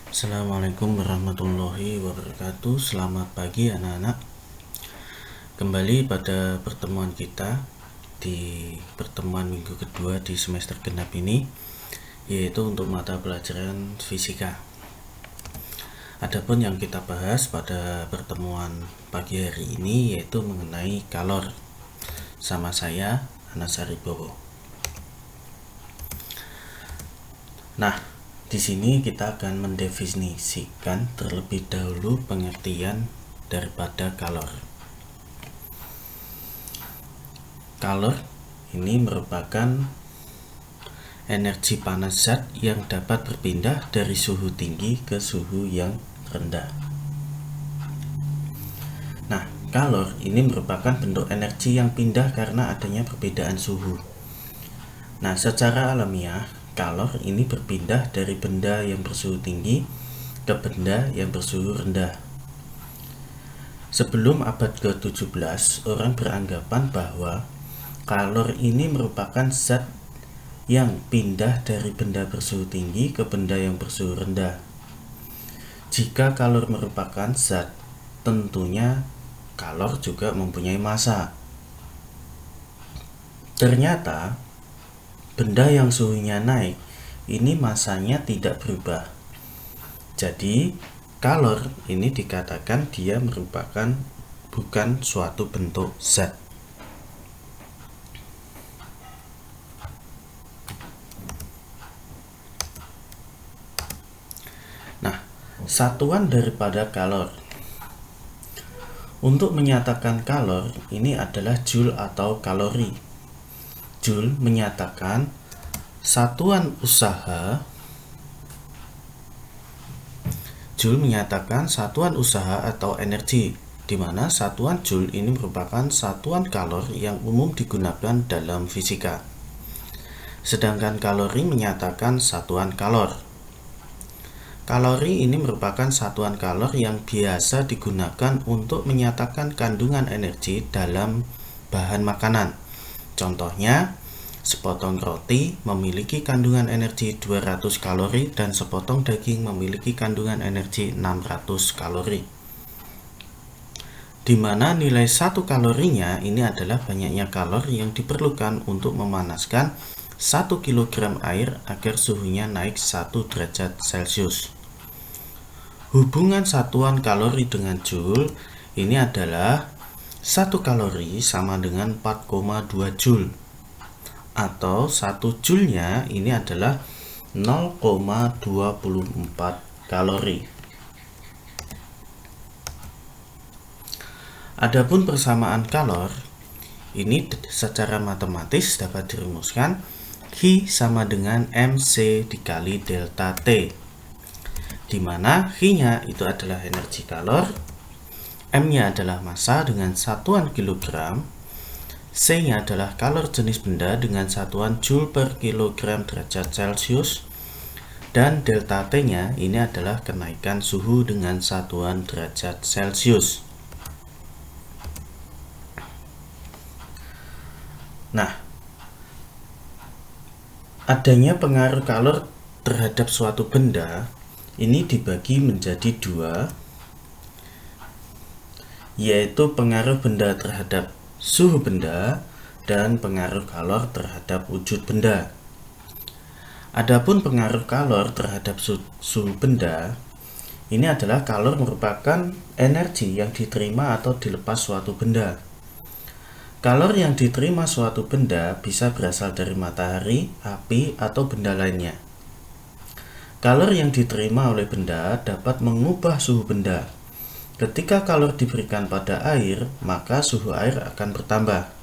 Assalamualaikum warahmatullahi wabarakatuh. Selamat pagi anak-anak. Kembali pada pertemuan kita di pertemuan minggu kedua di semester genap ini, yaitu untuk mata pelajaran fisika. Adapun yang kita bahas pada pertemuan pagi hari ini yaitu mengenai kalor. Sama saya, Anas Aribowo. Nah, di sini kita akan mendefinisikan terlebih dahulu pengertian daripada kalor. Kalor ini merupakan energi panas zat yang dapat berpindah dari suhu tinggi ke suhu yang rendah. Nah, kalor ini merupakan bentuk energi yang pindah karena adanya perbedaan suhu. Nah, secara alamiah kalor ini berpindah dari benda yang bersuhu tinggi ke benda yang bersuhu rendah. Sebelum abad ke-17, orang beranggapan bahwa kalor ini merupakan zat yang pindah dari benda bersuhu tinggi ke benda yang bersuhu rendah. Jika kalor merupakan zat, tentunya kalor juga mempunyai massa. Ternyata benda yang suhunya naik, ini massanya tidak berubah. Jadi, kalor ini dikatakan dia merupakan bukan suatu bentuk zat. Nah, satuan daripada kalor. Untuk menyatakan kalor, ini adalah joule atau kalori. Joule menyatakan satuan usaha atau energi, di mana satuan joule ini merupakan satuan kalor yang umum digunakan dalam fisika. Sedangkan kalori menyatakan satuan kalor. Kalori ini merupakan satuan kalor yang biasa digunakan untuk menyatakan kandungan energi dalam bahan makanan. Contohnya, sepotong roti memiliki kandungan energi 200 kalori dan sepotong daging memiliki kandungan energi 600 kalori. Di mana nilai 1 kalorinya ini adalah banyaknya kalori yang diperlukan untuk memanaskan 1 kg air agar suhunya naik 1 derajat Celcius. Hubungan satuan kalori dengan joule ini adalah 1 kalori sama dengan 4,2 joule, atau 1 joule-nya ini adalah 0,24 kalori. Adapun persamaan kalor ini secara matematis dapat dirumuskan Q sama dengan MC dikali delta T, di mana Q-nya itu adalah energi kalor, M-nya adalah massa dengan satuan kilogram, C-nya adalah kalor jenis benda dengan satuan joule per kilogram derajat Celcius, dan delta T-nya ini adalah kenaikan suhu dengan satuan derajat Celcius. Nah, adanya pengaruh kalor terhadap suatu benda ini dibagi menjadi dua, yaitu pengaruh benda terhadap suhu benda dan pengaruh kalor terhadap wujud benda. Adapun pengaruh kalor terhadap suhu benda, ini adalah kalor merupakan energi yang diterima atau dilepas suatu benda. Kalor yang diterima suatu benda bisa berasal dari matahari, api, atau benda lainnya. Kalor yang diterima oleh benda dapat mengubah suhu benda. Ketika kalor diberikan pada air, maka suhu air akan bertambah.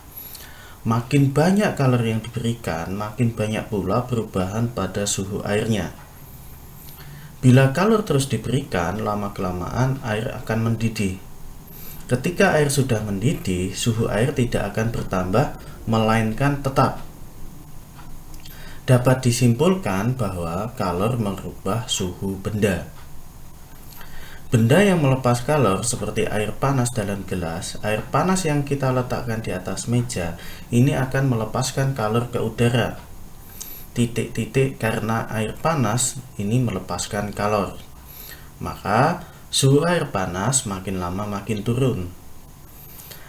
Makin banyak kalor yang diberikan, makin banyak pula perubahan pada suhu airnya. Bila kalor terus diberikan, lama-kelamaan air akan mendidih. Ketika air sudah mendidih, suhu air tidak akan bertambah, melainkan tetap. Dapat disimpulkan bahwa kalor merubah suhu benda. Benda yang melepas kalor seperti air panas dalam gelas, air panas yang kita letakkan di atas meja, ini akan melepaskan kalor ke udara. Titik-titik karena air panas ini melepaskan kalor. maka suhu air panas makin lama makin turun.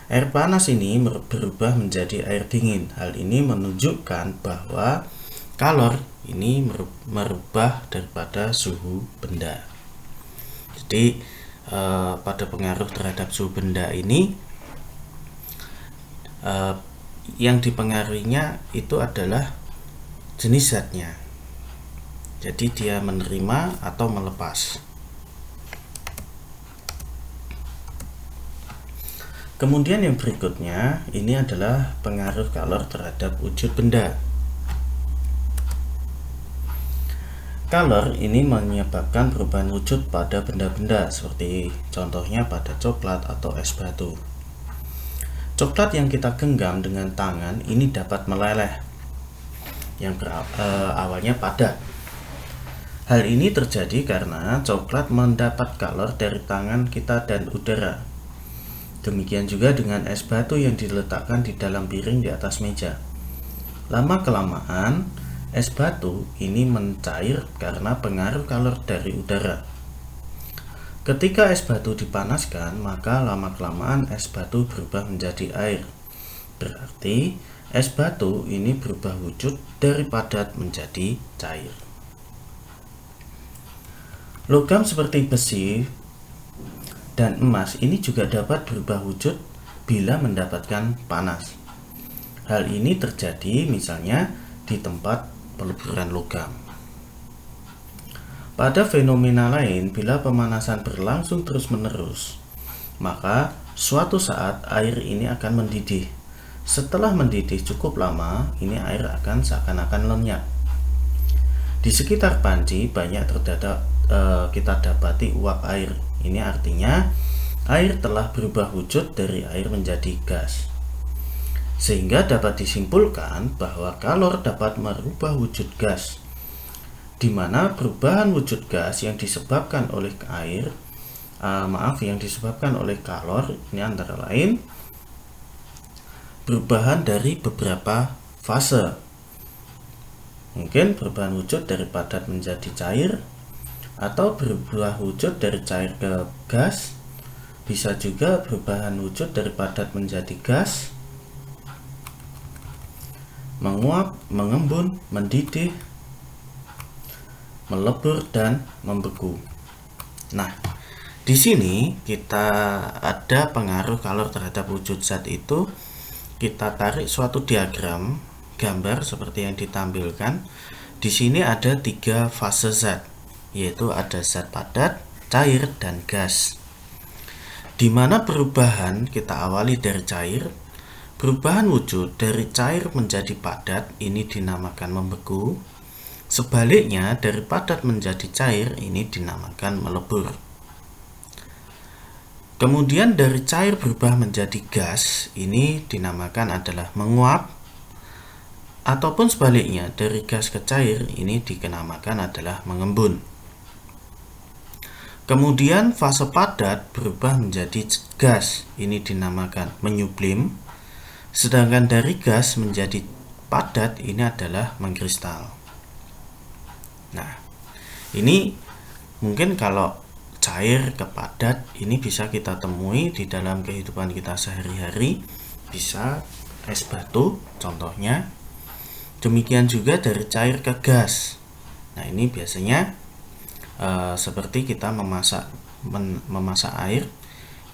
Air panas ini berubah menjadi air dingin. Hal ini menunjukkan bahwa kalor ini merubah daripada suhu benda. Jadi pada pengaruh terhadap suhu benda ini yang dipengaruhinya itu adalah jenis zatnya. Jadi dia menerima atau melepas. Kemudian yang berikutnya ini adalah pengaruh kalor terhadap wujud benda. Kalor ini menyebabkan perubahan wujud pada benda-benda, seperti contohnya pada coklat atau es batu. Coklat yang kita genggam dengan tangan ini dapat meleleh, yang awalnya padat. Hal ini terjadi karena coklat mendapat kalor dari tangan kita dan udara. Demikian juga dengan es batu yang diletakkan di dalam piring di atas meja. Lama-kelamaan, es batu ini mencair karena pengaruh kalor dari udara. Ketika es batu dipanaskan, maka lama-kelamaan es batu berubah menjadi air. Berarti, es batu ini berubah wujud dari padat menjadi cair. Logam seperti besi dan emas ini juga dapat berubah wujud bila mendapatkan panas. Hal ini terjadi misalnya di tempat peleburan logam. Pada fenomena lain, bila pemanasan berlangsung terus-menerus, maka suatu saat air ini akan mendidih. Setelah mendidih cukup lama, ini air akan seakan-akan lenyap. Di sekitar panci banyak kita dapati uap air. Ini artinya air telah berubah wujud dari air menjadi gas. Sehingga dapat disimpulkan bahwa kalor dapat merubah wujud gas, di mana perubahan wujud gas yang disebabkan oleh yang disebabkan oleh kalor ini antara lain perubahan dari beberapa fase. Mungkin perubahan wujud dari padat menjadi cair, atau berubah wujud dari cair ke gas. Bisa juga perubahan wujud dari padat menjadi gas, menguap, mengembun, mendidih, melebur, dan membeku. Nah, di sini kita ada pengaruh kalor terhadap wujud zat itu. Kita tarik suatu diagram gambar seperti yang ditampilkan. Di sini ada 3 fase zat, yaitu ada zat padat, cair, dan gas. Di mana perubahan kita awali dari cair, perubahan wujud dari cair menjadi padat ini dinamakan membeku. Sebaliknya, dari padat menjadi cair ini dinamakan melebur. Kemudian dari cair berubah menjadi gas ini dinamakan adalah menguap. Ataupun sebaliknya, dari gas ke cair ini dinamakan adalah mengembun. Kemudian fase padat berubah menjadi gas, ini dinamakan menyublim. Sedangkan dari gas menjadi padat ini adalah mengkristal. Nah, ini mungkin kalau cair ke padat ini bisa kita temui di dalam kehidupan kita sehari-hari, bisa es batu contohnya. Demikian juga dari cair ke gas. Nah, ini biasanya seperti kita memasak air,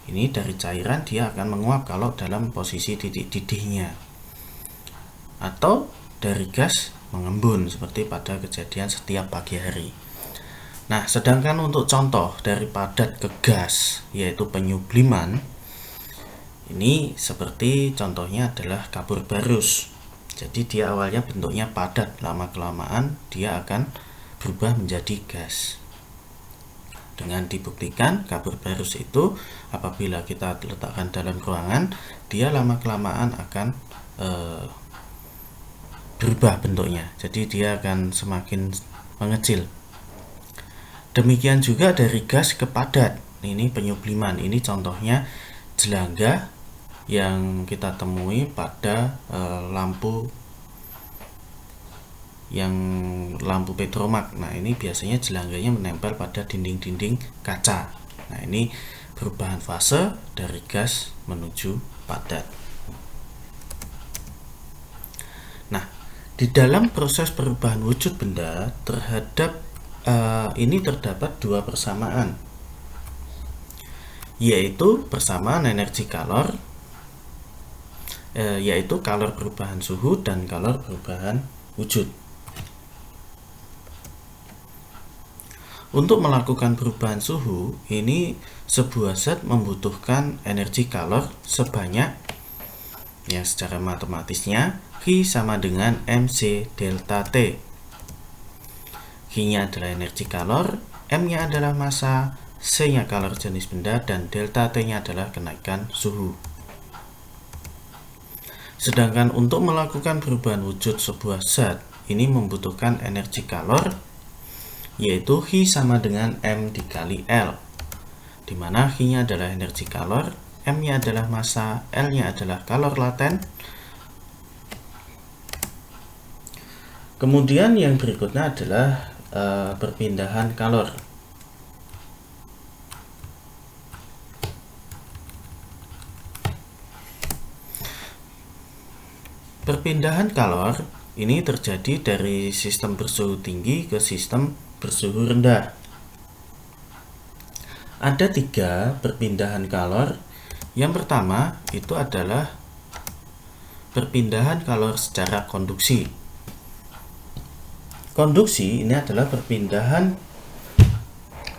ini dari cairan dia akan menguap kalau dalam posisi didihnya, atau dari gas mengembun seperti pada kejadian setiap pagi hari. Nah, sedangkan untuk contoh dari padat ke gas yaitu penyubliman, ini seperti contohnya adalah kapur barus. Jadi dia awalnya bentuknya padat, lama-kelamaan dia akan berubah menjadi gas. Dengan dibuktikan kapur barus itu apabila kita letakkan dalam ruangan, dia lama-kelamaan akan berubah bentuknya. Jadi dia akan semakin mengecil. Demikian juga dari gas ke padat. Ini penyubliman. Ini contohnya jelangga yang kita temui pada lampu yang lampu petromak. Nah, ini biasanya jelangganya menempel pada dinding-dinding kaca. Nah, ini perubahan fase dari gas menuju padat. Nah, di dalam proses perubahan wujud benda terhadap ini terdapat dua persamaan, yaitu persamaan energi kalor, yaitu kalor perubahan suhu dan kalor perubahan wujud. Untuk melakukan perubahan suhu, ini sebuah zat membutuhkan energi kalor sebanyak, yang secara matematisnya Q sama dengan MC delta T. Q-nya adalah energi kalor, M-nya adalah massa, C-nya kalor jenis benda, dan delta T-nya adalah kenaikan suhu. Sedangkan untuk melakukan perubahan wujud sebuah zat, ini membutuhkan energi kalor, yaitu Q sama dengan M dikali L, di mana Q-nya adalah energi kalor, M-nya adalah massa, L-nya adalah kalor laten. Kemudian yang berikutnya adalah perpindahan kalor. Perpindahan kalor ini terjadi dari sistem bersuhu tinggi ke sistem bersuhu rendah. Ada 3 perpindahan kalor. Yang pertama itu adalah perpindahan kalor secara konduksi. Konduksi ini adalah perpindahan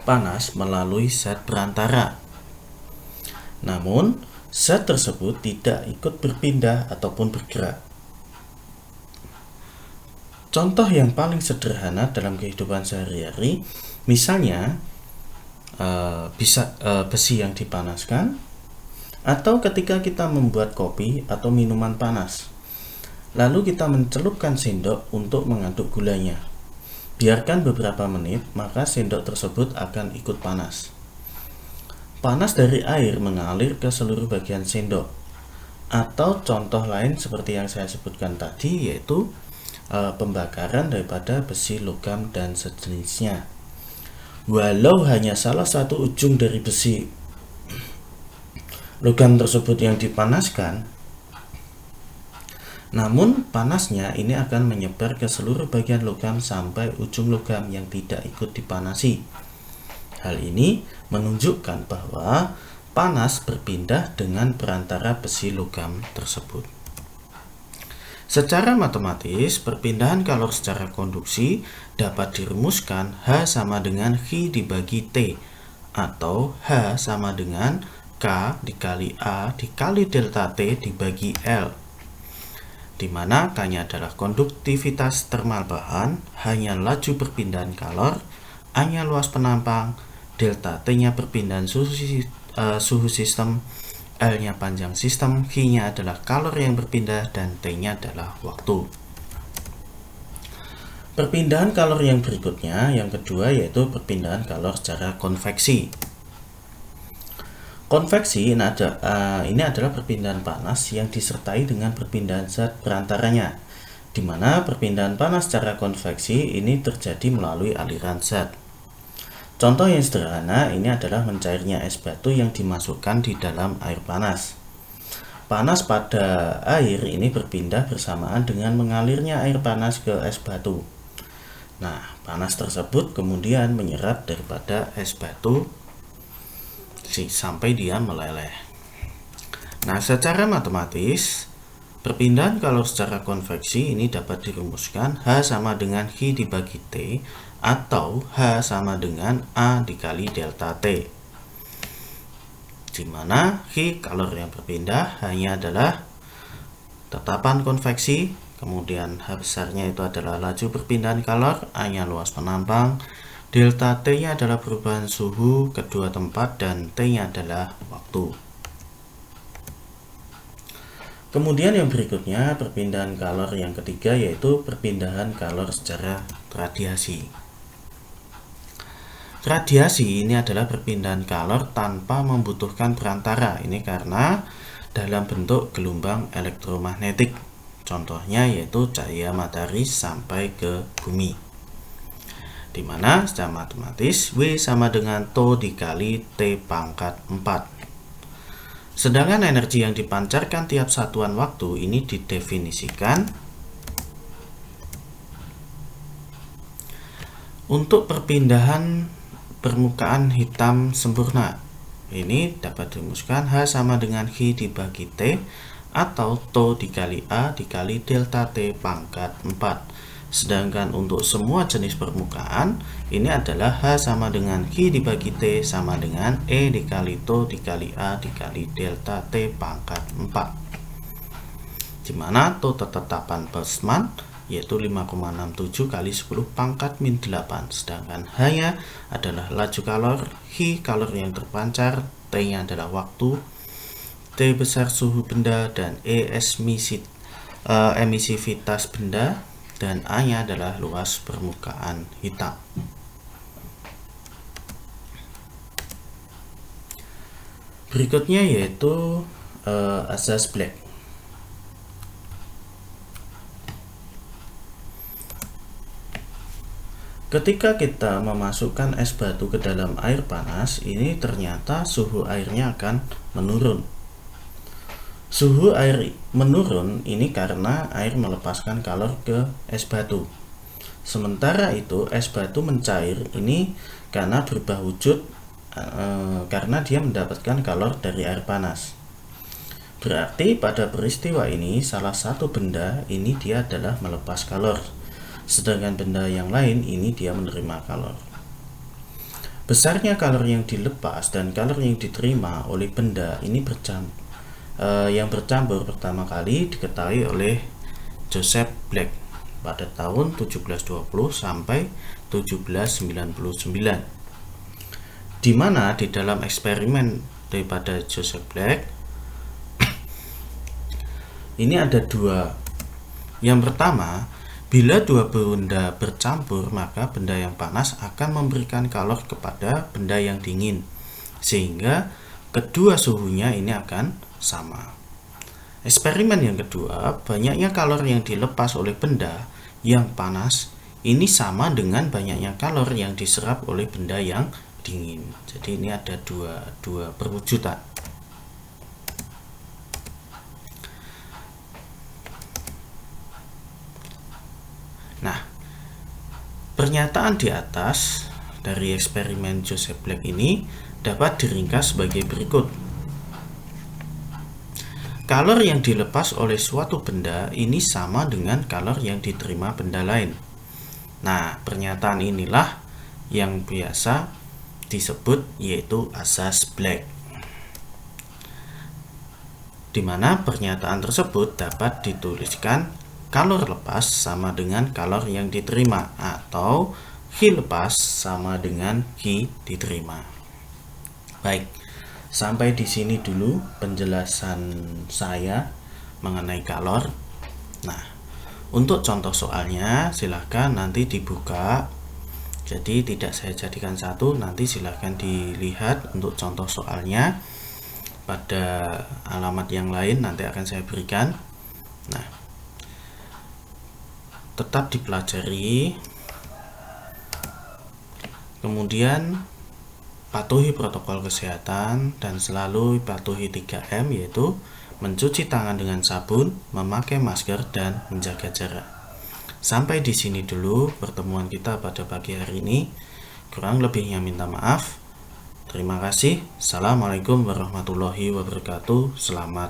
panas melalui zat perantara. Namun, zat tersebut tidak ikut berpindah ataupun bergerak. Contoh yang paling sederhana dalam kehidupan sehari-hari, misalnya besi yang dipanaskan, atau ketika kita membuat kopi atau minuman panas, lalu kita mencelupkan sendok untuk mengaduk gulanya. Biarkan beberapa menit, maka sendok tersebut akan ikut panas. Panas dari air mengalir ke seluruh bagian sendok. Atau contoh lain seperti yang saya sebutkan tadi, yaitu pembakaran daripada besi, logam, dan sejenisnya. Walau hanya salah satu ujung dari besi logam tersebut yang dipanaskan, namun panasnya ini akan menyebar ke seluruh bagian logam sampai ujung logam yang tidak ikut dipanasi. Hal ini menunjukkan bahwa panas berpindah dengan perantara besi logam tersebut. Secara matematis, perpindahan kalor secara konduksi dapat dirumuskan H sama dengan Q dibagi T, atau H sama dengan K dikali A dikali delta T dibagi L, di mana K-nya adalah konduktivitas termal bahan, H-nya laju perpindahan kalor, A-nya luas penampang, delta T-nya perpindahan suhu sistem, L-nya panjang sistem, Q-nya adalah kalor yang berpindah, dan T-nya adalah waktu. Perpindahan kalor yang berikutnya, yang kedua, yaitu perpindahan kalor secara konveksi. Konveksi ini adalah perpindahan panas yang disertai dengan perpindahan zat perantaranya, di mana perpindahan panas secara konveksi ini terjadi melalui aliran zat. Contoh yang sederhana ini adalah mencairnya es batu yang dimasukkan di dalam air panas. Panas pada air ini berpindah bersamaan dengan mengalirnya air panas ke es batu. Nah, panas tersebut kemudian menyerap daripada es batu sampai dia meleleh. Nah, secara matematis, perpindahan kalor secara konveksi ini dapat dirumuskan H sama dengan Q dibagi T, atau H sama dengan A dikali delta T, di mana Q kalor yang berpindah, H-nya adalah tetapan konveksi, kemudian H besarnya itu adalah laju perpindahan kalor, A-nya luas penampang, delta T-nya adalah perubahan suhu kedua tempat, dan T-nya adalah waktu. Kemudian yang berikutnya, perpindahan kalor yang ketiga, yaitu perpindahan kalor secara radiasi. Radiasi ini adalah perpindahan kalor tanpa membutuhkan perantara. Ini karena dalam bentuk gelombang elektromagnetik. Contohnya yaitu cahaya matahari sampai ke bumi, dimana secara matematis W sama dengan TO dikali T pangkat 4. Sedangkan energi yang dipancarkan tiap satuan waktu ini didefinisikan untuk perpindahan permukaan hitam sempurna. Ini dapat dirumuskan H sama dengan Hi dibagi T atau TO dikali A dikali delta T pangkat 4. Sedangkan untuk semua jenis permukaan ini adalah H sama dengan Hi dibagi T sama dengan E dikali TO dikali A dikali delta T pangkat 4, dimana TO ketetapan Boltzmann yaitu 5,67 kali 10 pangkat min 8, sedangkan H-nya adalah laju kalor, Hi kalor yang terpancar, T-nya adalah waktu, T besar suhu benda, dan E emisivitas benda, dan A-nya adalah luas permukaan hitam. Berikutnya yaitu asas Black. Ketika kita memasukkan es batu ke dalam air panas, ini ternyata suhu airnya akan menurun. Suhu air menurun ini karena air melepaskan kalor ke es batu. Sementara itu es batu mencair ini karena berubah wujud karena dia mendapatkan kalor dari air panas. Berarti pada peristiwa ini salah satu benda ini dia adalah melepas kalor, sedangkan benda yang lain ini dia menerima kalor. Besarnya kalor yang dilepas dan kalor yang diterima oleh benda ini yang bercampur pertama kali diketahui oleh Joseph Black pada tahun 1720 sampai 1799, di mana di dalam eksperimen daripada Joseph Black ini ada dua. Yang pertama, bila dua benda bercampur, maka benda yang panas akan memberikan kalor kepada benda yang dingin, sehingga kedua suhunya ini akan sama. Eksperimen yang kedua, banyaknya kalor yang dilepas oleh benda yang panas ini sama dengan banyaknya kalor yang diserap oleh benda yang dingin. Jadi ini ada dua perwujudan. Nah, pernyataan di atas dari eksperimen Joseph Black ini dapat diringkas sebagai berikut. Kalor yang dilepas oleh suatu benda ini sama dengan kalor yang diterima benda lain. Nah, pernyataan inilah yang biasa disebut yaitu asas Black, di mana pernyataan tersebut dapat dituliskan kalor lepas sama dengan kalor yang diterima, atau Hi lepas sama dengan Hi diterima. Baik, sampai di sini dulu penjelasan saya mengenai kalor. Nah, untuk contoh soalnya silahkan nanti dibuka. Jadi tidak saya jadikan satu, nanti silahkan dilihat untuk contoh soalnya pada alamat yang lain nanti akan saya berikan. Nah, tetap dipelajari, kemudian patuhi protokol kesehatan dan selalu patuhi 3M, yaitu mencuci tangan dengan sabun, memakai masker, dan menjaga jarak. Sampai di sini dulu pertemuan kita pada pagi hari ini. Kurang lebihnya minta maaf. Terima kasih. Assalamualaikum warahmatullahi wabarakatuh. Selamat